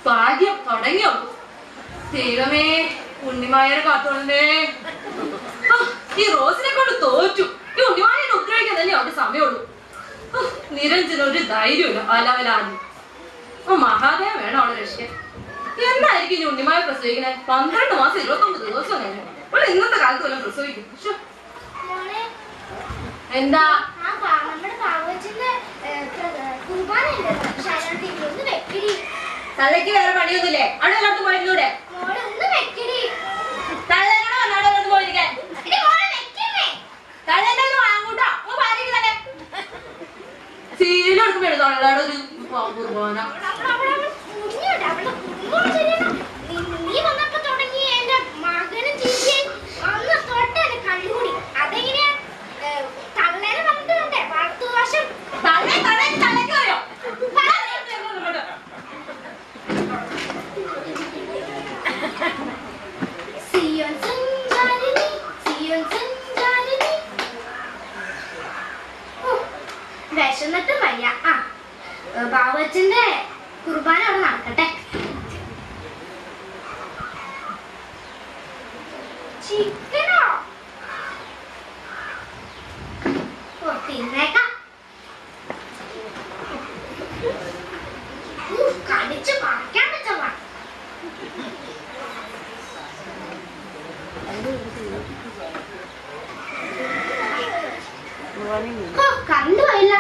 ഭാഗ്യം തുടങ്ങിയോ? ദൈവമേ, ഉണ്ണിമായനെ കാത്തോളേ. ഈ റോസിനെ കൊണ്ട് തോറ്റു. ഈ ഉണ്ണിമായനെ ഉപദ്രവിക്കാൻ തന്നെ അവരുടെ സമയമുള്ളൂ. നിരഞ്ജന ഒരു ധൈര്യമില്ല. അലവലാതി മഹാദേവ വേണം അവളെ രക്ഷിക്കാൻ. എന്നായിരിക്കും ഇനി ഉണ്ണിമായ പ്രസവിക്കണേ? 12 മാസം 29 ദിവസം കഴിഞ്ഞു. അവളെ ഇന്നത്തെ കാലത്ത് വല്ലതും പ്രസവിക്കും. എന്താ തള്ളക്ക് വേറെ പണിയൊന്നുമില്ലേ? അവിടെ എല്ലായിടത്തും പോയിരുന്നൂടെ? തള്ളേനോട് വന്നോടെ എല്ലായിടത്തും പോയിരിക്കാൻ. തള്ളേന്റെ വാങ്ങൂട്ടാ തന്നെ സീലെടുക്കുമ്പോ തള്ളയുടെ ഒരു കുർബാന. വിശന്നിട്ടും വയ്യ. ബാബച്ചന്റെ കുർബാന അവിടെ നടക്കട്ടെ. ചിക്കനോ? തിന്നേക്കാം. കടിച്ചു പറിക്കാൻ പറ്റുവാ. കറണ്ട് പോയില്ല.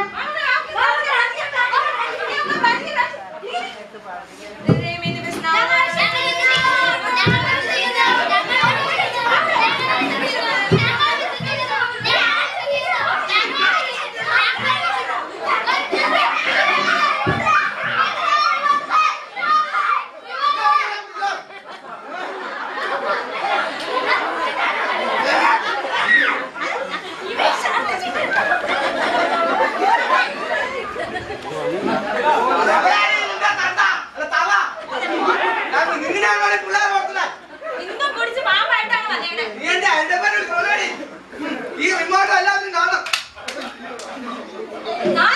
ഞാൻ